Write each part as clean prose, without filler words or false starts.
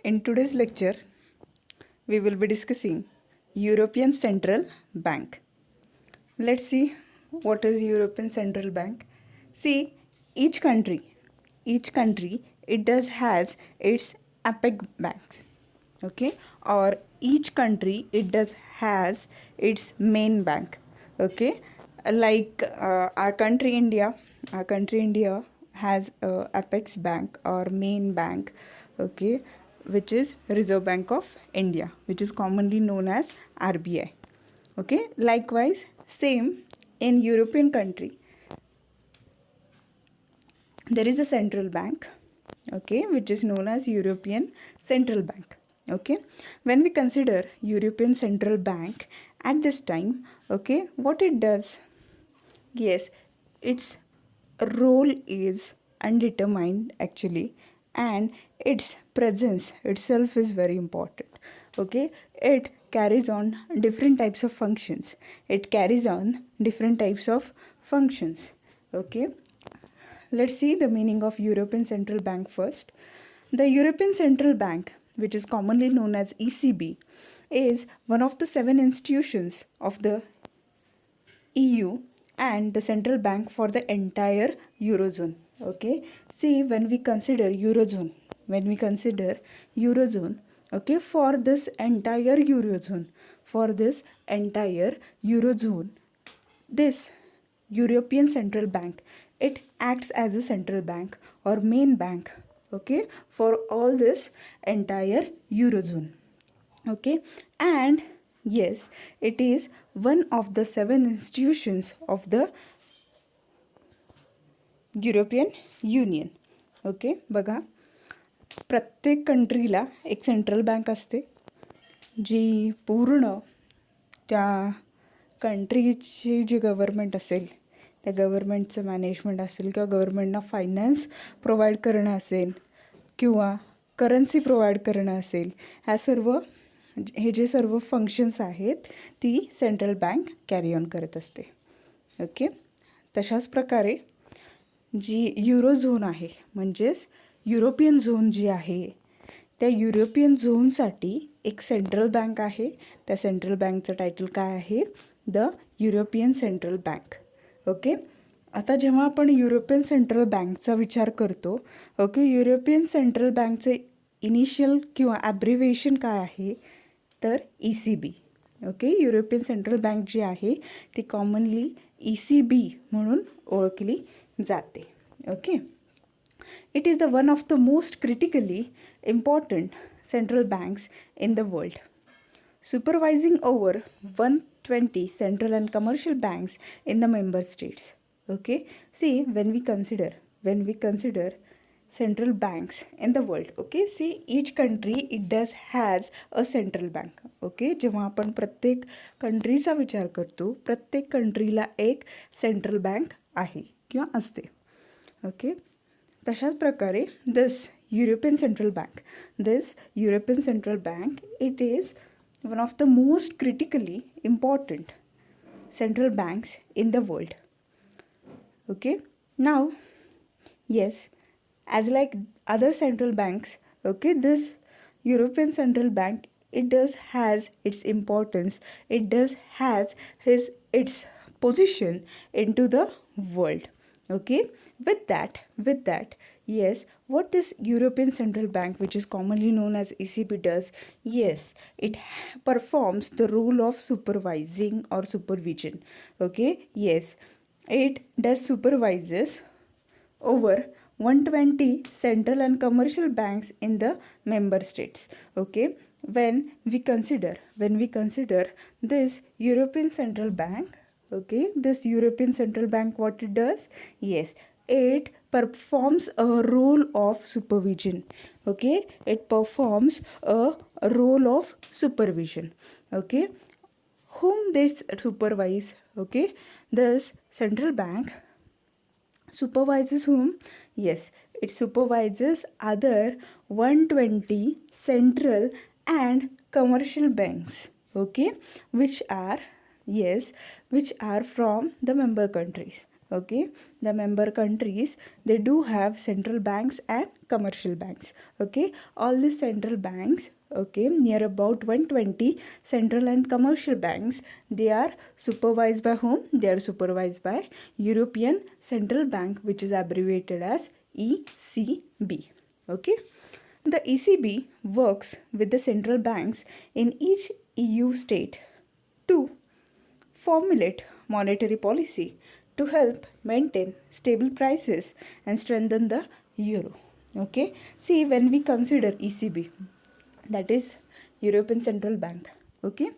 In today's lecture, we will be discussing European Central Bank. Let's see what is European Central Bank. See, each country, it does has its APEC banks, okay, or each country it does has its main bank, okay. Like our country India has a apex bank or main bank, okay, which is Reserve Bank of India, which is commonly known as RBI. Okay, likewise, same in European country, there is a central bank, okay, which is known as European Central Bank. Okay, when we consider European Central Bank at this time, okay, what it does, yes, its role is undetermined actually, and its presence itself is very important. Okay, it carries on different types of functions. It carries on different types of functions. Okay, let's see the meaning of European Central Bank first. The European Central Bank, which is commonly known as ECB, is one of the seven institutions of the EU and the central bank for the entire Eurozone. Okay, see, when we consider Eurozone, okay, for this entire Eurozone, this European Central Bank, it acts as a central bank or main bank, okay, for all this entire Eurozone. Okay, and yes, it is one of the seven institutions of the European union. Okay, बघा, प्रत्येक कंट्रीला एक central bank असते जी पूर्ण त्या कंट्रीची जी government असेल, त्या गव्हर्मेंटचं management असेल किंवा गव्हर्मेंटना फायनान्स प्रोव्हाइड करणं असेल किंवा करन्सी प्रोव्हाइड करणं असेल, हे जे सर्व फंक्शन्स आहेत ती सेंट्रल बँक कॅरी ऑन करत असते. ओके, तशाच प्रकारे जी युरो झोन आहे, म्हणजेच युरोपियन झोन जी आहे, त्या युरोपियन झोनसाठी एक सेंट्रल बँक आहे. त्या सेंट्रल बँकचं टायटल काय आहे? The European Central Bank. Okay, आता जेव्हा आपण युरोपियन सेंट्रल बँकचा विचार करतो, ओके, युरोपियन सेंट्रल बँकचे इनिशियल किंवा ॲब्रिव्हिएशन काय आहे? तर ECB. Okay, European Central Bank जी आहे ती कॉमनली ECB म्हणून ओळखली जाते. Okay, it is the one of the most critically important central banks in the world, supervising over 120 central and commercial banks in the member states. Okay, see, when we consider central banks in the world, okay, see, each country it does has a central bank. Okay, जेव्हा आपण प्रत्येक कंट्रीचा विचार करतो, प्रत्येक कंट्रीला एक central bank आहे किंवा असते. ओके, तशाच प्रकारे this European Central Bank, it is one of the most critically important central banks in the world. Okay, now, yes, as like other central banks, okay, this European Central Bank, it does has its importance, it does has its position into the world. Okay, with that, yes, what this European Central Bank, which is commonly known as ECB, does, yes, it performs the role of supervising or supervision. Okay, yes, it does supervises over 120 central and commercial banks in the member states. Okay, when we consider this European Central Bank, okay, this European Central Bank, what it does, yes, it performs a role of supervision. Okay, it performs a role of supervision. Okay, whom they supervise? Okay, this central bank supervises whom? Yes, it supervises other 120 central and commercial banks, okay, which are from the member countries. Okay, the member countries, they do have central banks and commercial banks. Okay, all these central banks, okay, near about 120 central and commercial banks, they are supervised by whom? They are supervised by European Central Bank, which is abbreviated as ECB. Okay, the ECB works with the central banks in each EU state to formulate monetary policy to help maintain stable prices and strengthen the euro. Okay, see, when we consider ECB, that is European Central Bank, okay,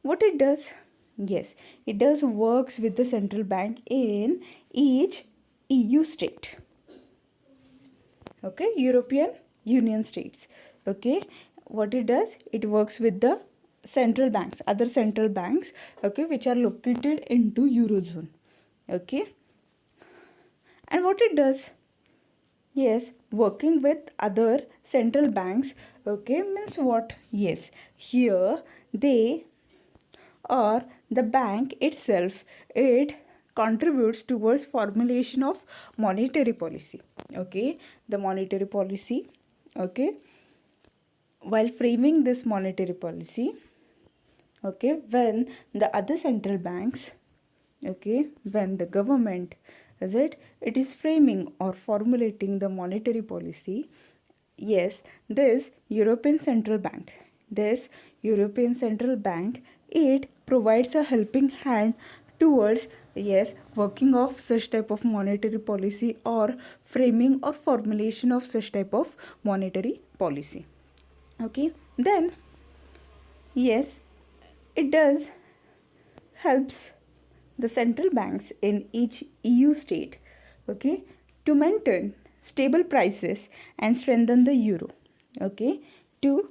what it does? Yes, it does works with the central bank in each EU state. Okay, European Union states. Okay, what it does? It works with the central banks, other central banks, okay, which are located into Eurozone. Okay, and what it does? Yes, working with other central banks, okay, means what? Yes, here they, or the bank itself, it contributes towards formulation of monetary policy. Okay, the monetary policy, okay, while framing this monetary policy, okay, when the other central banks, okay, when the government, is it is framing or formulating the monetary policy, yes, this European Central Bank, it provides a helping hand towards, yes, working of such type of monetary policy or framing or formulation of such type of monetary policy. Okay, then yes, it does helps the central banks in each EU state, okay, to maintain stable prices and strengthen the euro. Okay, to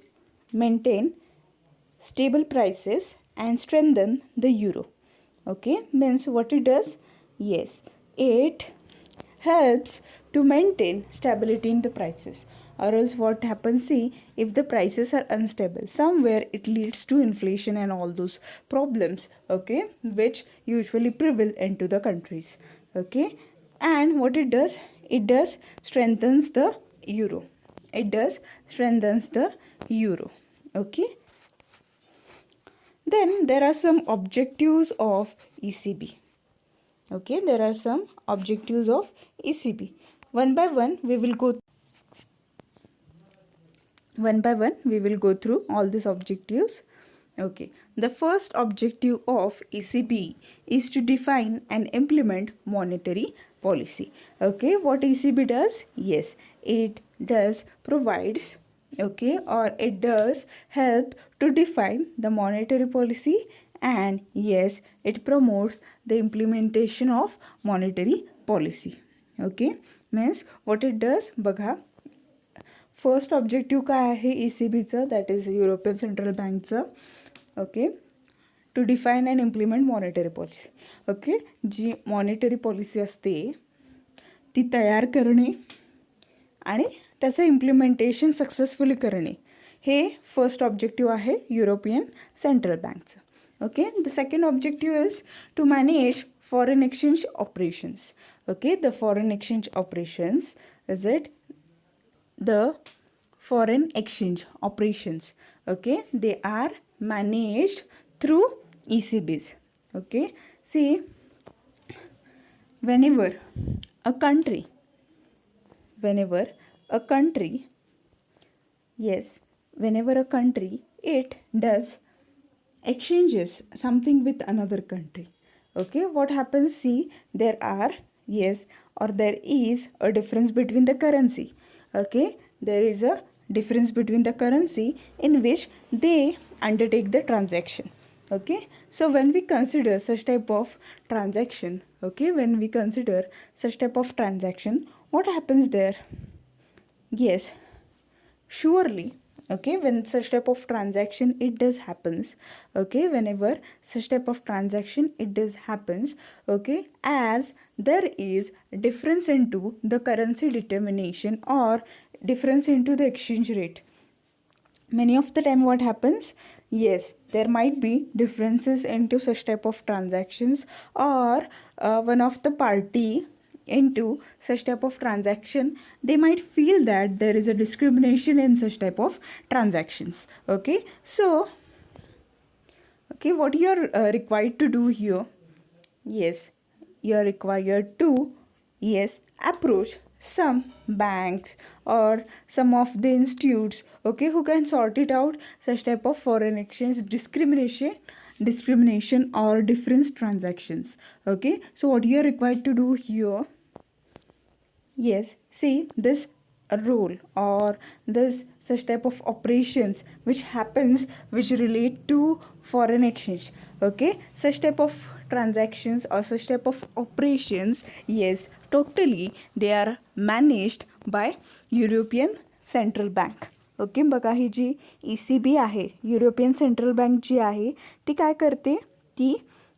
maintain stable prices and strengthen the euro. Okay, means what it does? Yes, it helps to maintain stability in the prices, or else what happens, see, if the prices are unstable somewhere, it leads to inflation and all those problems, okay, which usually prevail into the countries. Okay, and what it does? It does strengthens the euro. It does strengthens the euro. Okay, then there are some objectives of ECB. Okay, there are some objectives of ECB. One by one we will go through all these objectives. Okay, the first objective of ECB is to define and implement monetary policy. Okay, what ECB does? Yes, it does provides, okay, or it does help to define the monetary policy, and yes, it promotes the implementation of monetary policy. Okay, means what it does, बघा, first objective काय आहे ECBचं, that is European Central बँकचं. Okay, to define and implement monetary policy. Okay, जी monetary policy असते ती तयार करणे आणि त्याचं इम्प्लिमेंटेशन सक्सेसफुली करणे, हे फर्स्ट ऑब्जेक्टिव्ह आहे युरोपियन सेंट्रल बँकचं. Okay, the second objective is to manage foreign exchange operations. Okay, the foreign exchange operations, is it the foreign exchange operations, okay, they are managed through ECBs. Okay, see, whenever a country, yes, whenever a country, it does exchanges something with another country. Okay, what happens, see, there are, yes, or there is a difference between the currency. Okay, there is a difference between the currency in which they undertake the transaction. Okay, so when we consider such type of transaction, okay, what happens there? Yes, surely, okay, when such type of transaction it does happens, okay, whenever such type of transaction it does happens, okay, as there is difference into the currency determination or difference into the exchange rate, many of the time what happens, yes, there might be differences into such type of transactions, or one of the party into such type of transaction, they might feel that there is a discrimination in such type of transactions. Okay, so okay, what you are required to do here, yes, you are required to, yes, approach some banks or some of the institutes, okay, who can sort it out such type of foreign exchange discrimination or difference transactions. Okay, so what you are required to do here, yes, see this role or this such type of operations which happens, which relate to foreign exchange. Okay, such type of transactions or such type of operations, yes, totally they are managed by European Central Bank. Okay, बघा ही जी ECB आहे, European Central Bank जी आहे, ती काय करते, ती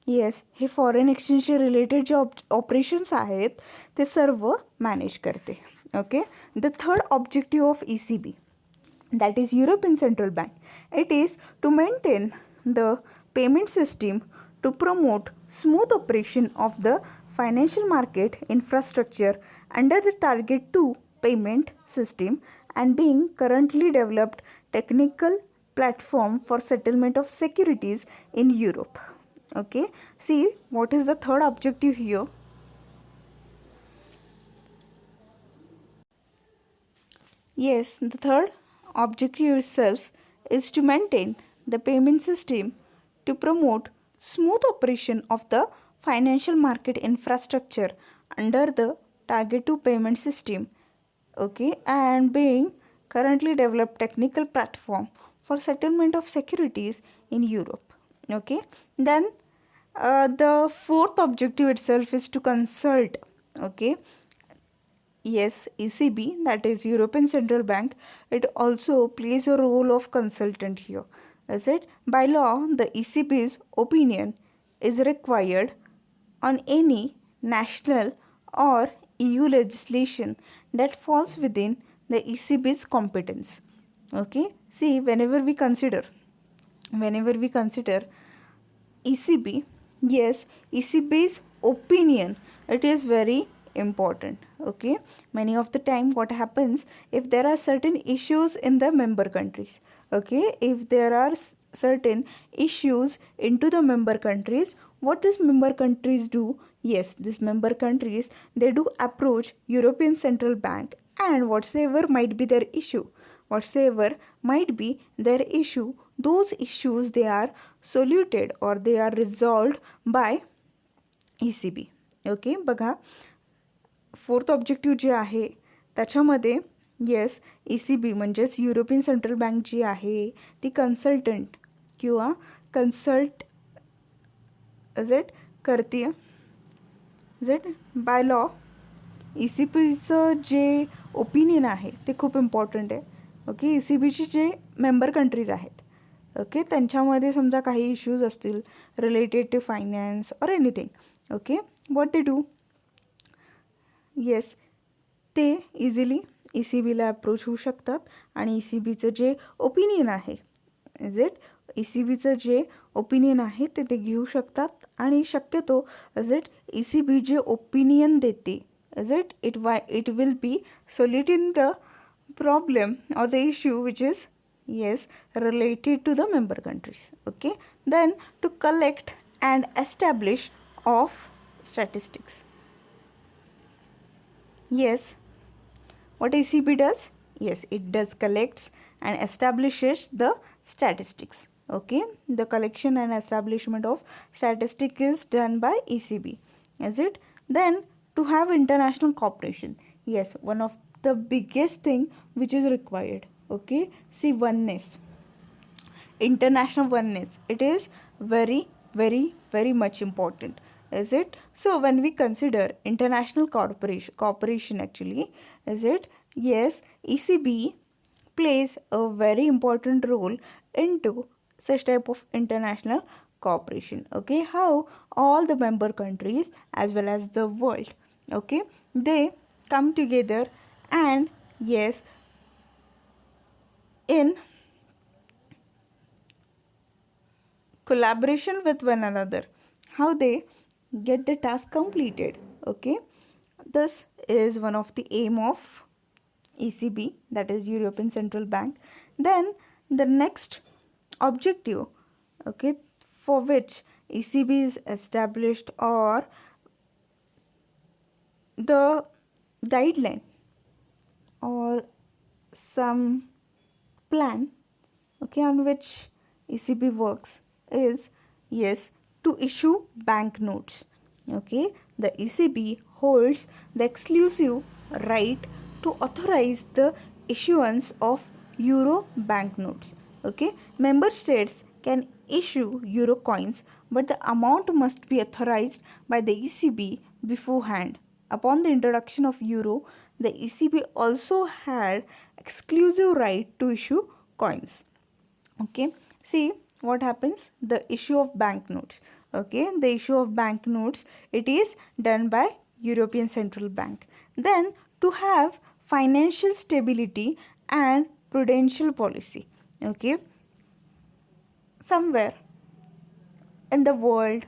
yes हे foreign एक्सचेंजशी related जे operations आहेत ते सर्व मॅनेज करते. Okay, the third objective of ECB, that is European Central Bank, it is to maintain the payment system, to promote smooth operation of the financial market infrastructure under the target 2 payment system, and being currently developed technical platform for settlement of securities in Europe. Okay, see what is the third objective here. Yes, the third objective itself is to maintain the payment system, to promote smooth operation of the financial market infrastructure under the target 2 payment system. Okay, and being currently developed technical platform for settlement of securities in Europe. Okay, then the fourth objective itself is to consult. Okay, yes, ECB, that is European Central Bank, it also plays a role of consultant here. Is it? By law, the ECB's opinion is required on any national or EU legislation that falls within the ECB's competence. Okay, see, whenever we consider ECB, yes, ECB's opinion, it is very important. Okay, many of the time what happens, if there are certain issues in the member countries, okay, if there are certain issues into the member countries, what these member countries do, yes, these member countries, they do approach European Central Bank, and whatsoever might be their issue, those issues they are soluted or they are resolved by ECB. Okay, बघा fourth objective जे आहे त्याच्यामध्ये yes ECB म्हणजेच European Central Bank जी आहे ती consultant किंवा consult is it करते, इज इट बाय लॉ. ECBचं जे ओपिनियन आहे ते खूप इम्पॉर्टंट आहे. ओके, ECBची जे मेंबर कंट्रीज आहेत, ओके, त्यांच्यामध्ये समजा काही इश्यूज असतील related to finance or anything, okay, what they do, yes, ते इझिली ECBला अप्रोच होऊ शकतात आणि ECBचं जे ओपिनियन आहे, इज इट, ECBचं जे ओपिनियन आहे ते घेऊ शकतात आणि शक्यतो is it ECB J opinion देते, is it will be soluting the problem or the issue which is, yes, related to the member countries. Okay, then to collect and establish of statistics. Yes, what ECB does, yes, it does collects and establishes the statistics. Okay, the collection and establishment of statistics is done by ECB, is it. Then to have international cooperation, yes, one of the biggest thing which is required, okay, see, oneness, international oneness, it is very very much important, is it. So when we consider international cooperation actually, is it, yes, ECB plays a very important role into such type of international cooperation. Okay, how all the member countries as well as the world, okay, they come together and, yes, in collaboration with one another, how they get the task completed. Okay, this is one of the aim of ECB, that is European Central Bank. Then the next objective, okay, for which ECB is established, or the guideline or some plan, okay, on which ECB works is, yes, to issue banknotes. Okay, the ECB holds the exclusive right to authorize the issuance of euro banknotes. Okay, member states can issue euro coins, but the amount must be authorized by the ECB beforehand. Upon the introduction of euro, the ECB also had exclusive right to issue coins. Okay, see what happens, the issue of banknotes. Okay, the issue of banknotes, it is done by European Central Bank. Then to have financial stability and prudential policy. Okay, somewhere in the world,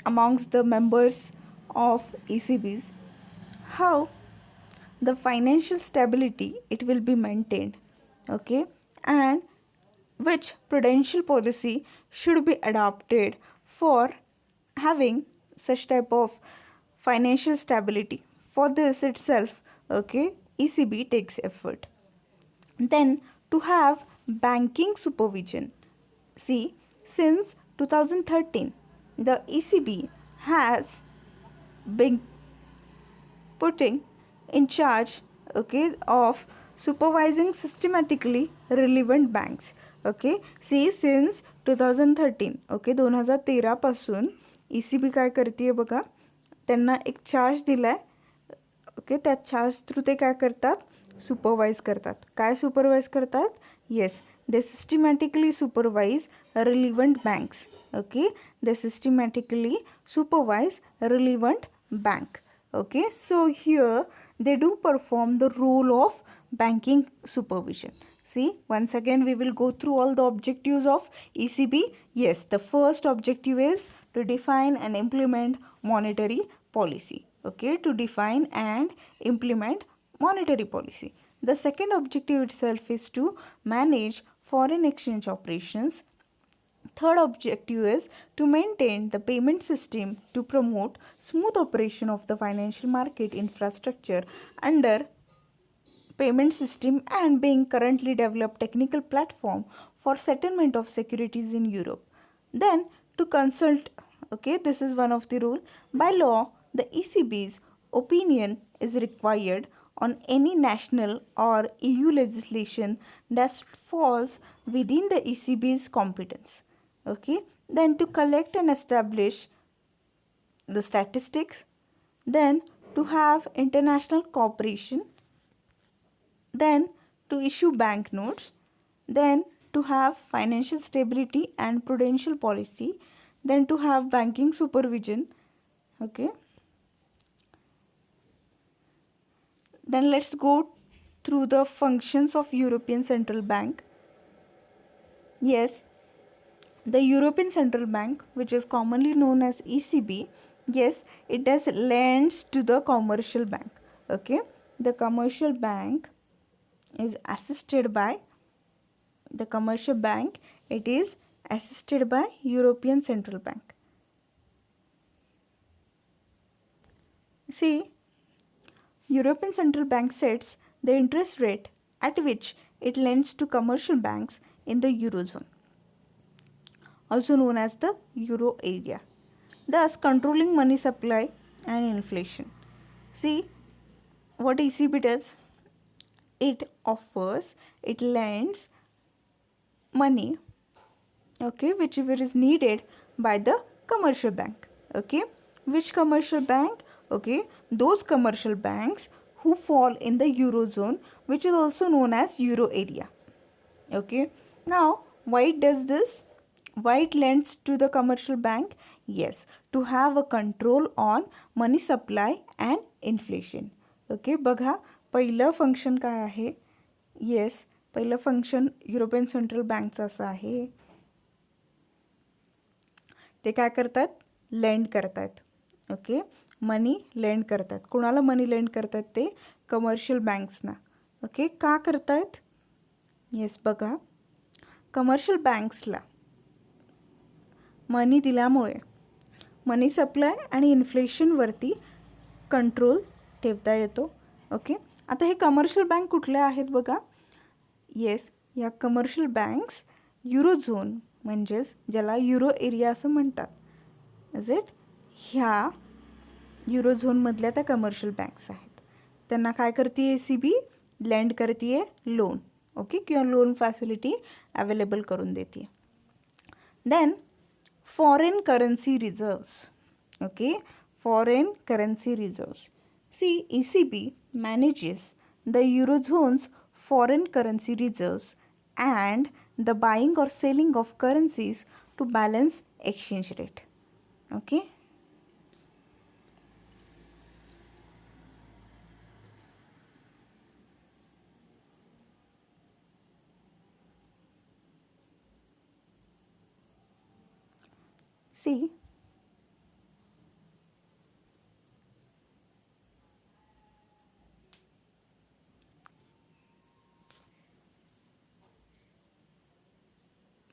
amongst the members of ECBs, how the financial stability it will be maintained. Okay, and which prudential policy should be adopted for having such type of financial stability. For this itself, okay, ECB takes effort. Then to have banking supervision. See, since 2013, the ECB has been putting in charge, okay, of supervising systematically relevant banks. Okay, see, since 2013, okay, 2013 पासून ECB काय करते बघा, त्यांना एक charge दिलाय. Okay, त्या charge through ते काय करतात, सुपरवाइज करतात. काय सुपरवाइज करतात, yes, they systematically supervise relevant banks. Okay, they systematically supervise relevant bank. Okay, so here they do perform the role of banking supervision. See, once again we will go through all the objectives of ECB. Yes, the first objective is to define and implement monetary policy. Okay, to define and implement monetary policy. The second objective itself is to manage foreign exchange operations. Third objective is to maintain the payment system to promote smooth operation of the financial market infrastructure under payment system, and being currently developed technical platform for settlement of securities in Europe. Then to consult, okay, this is one of the rule. By law, the ECB's opinion is required on any national or EU legislation that falls within the ECB's competence. Okay, then to collect and establish the statistics, then to have international cooperation, then to issue banknotes, then to have financial stability and prudential policy, then to have banking supervision. Okay, then let's go through the functions of European Central Bank. Yes, the European Central Bank, which is commonly known as ECB, yes, it does lends to the commercial bank. Okay, the commercial bank is assisted by European Central Bank. See, European Central Bank sets the interest rate at which it lends to commercial banks in the Eurozone, also known as the Euro area, thus controlling money supply and inflation. See, what ECB does? It lends money, okay, whichever is needed by the commercial bank. Okay, which commercial bank? Okay, those commercial banks who fall in the Eurozone, which is also known as Euro area. Okay, now why it does this? Why it lends to the commercial bank? Yes, to have a control on money supply and inflation. Okay, बघा, पहिलं function काय आहे? Yes, पहिलं function European Central बँकचं असं आहे. ते काय करतात? लेंड करतात. ओके, मनी लेंड करतात. कोणाला मनी लेंड करतात? ते कमर्शियल बँक्सना. ओके, का करतायत? येस, बघा, कमर्शियल बँक्सला मनी दिल्यामुळे मनी सप्लाय आणि इन्फ्लेशनवरती कंट्रोल ठेवता येतो. ओके, आता हे कमर्शियल बँक कुठल्या आहेत बघा? येस, या कमर्शियल बँक्स युरोझोन म्हणजेच ज्याला युरो एरिया असं म्हणतात, इज इट, ह्या युरोझोनमधल्या त्या कमर्शियल बँक्स आहेत. त्यांना काय करते ECB? लेंड करते लोन. ओके, किंवा लोन फॅसिलिटी अवेलेबल करून देते. Then foreign currency reserves. Okay, foreign currency reserves. See, ECB manages the Eurozone's foreign currency reserves and the buying or selling of currencies to balance exchange rate. Okay. See,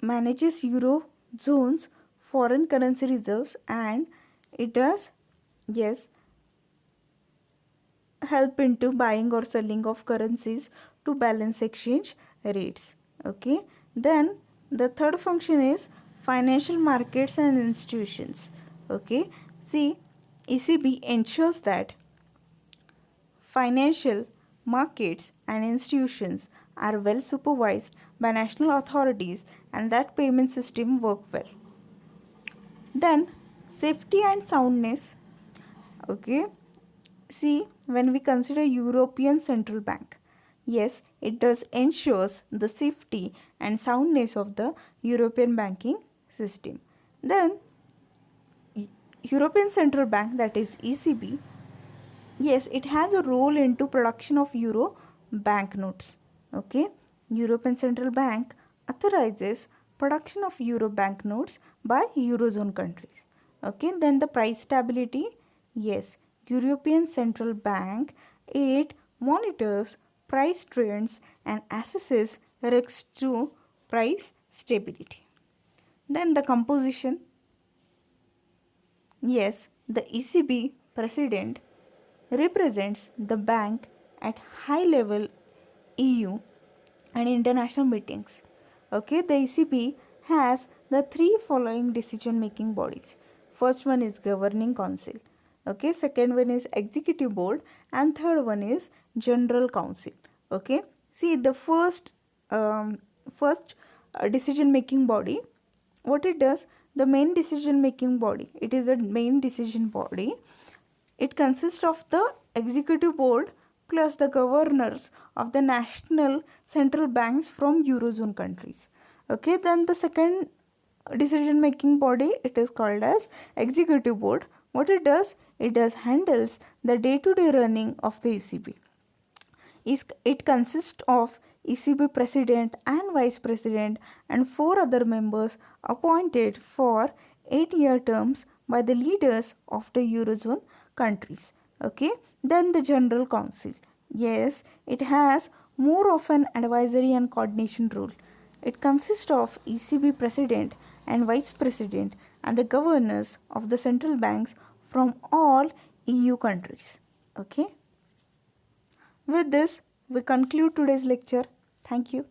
manages Eurozone's foreign currency reserves and it does, yes, help into buying or selling of currencies to balance exchange rates. Okay, then the third function is financial markets and institutions. Okay, see, ECB ensures that financial markets and institutions are well supervised by national authorities and that payment system work well. Then safety and soundness. Okay, see, when we consider European Central Bank, yes, it does ensures the safety and soundness of the European banking system. Then European Central Bank, that is ECB, yes, it has a role into production of euro banknotes. Okay, European Central Bank authorizes production of euro banknotes by Eurozone countries. Okay, then the price stability. Yes, European Central Bank, it monitors price trends and assesses risks to price stability. Then the composition. Yes, the ECB president represents the bank at high level EU and international meetings. Okay, the ECB has the three following decision making bodies. First one is governing council. Okay, second one is executive board and third one is general council. Okay, see, the first decision making body, what it does, the main decision making body, it is the main decision body. It consists of the executive board plus the governors of the national central banks from Eurozone countries. Okay, then the second decision making body, it is called as executive board. What it does handles the day-to-day running of the ECB. It consists of ECB president and vice president and 4 other members appointed for 8-year terms by the leaders of the Eurozone countries. Okay, then the general council. Yes, it has more of an advisory and coordination role. It consists of ECB president and vice president and the governors of the central banks from all EU countries. Okay. With this, we conclude today's lecture. Thank you.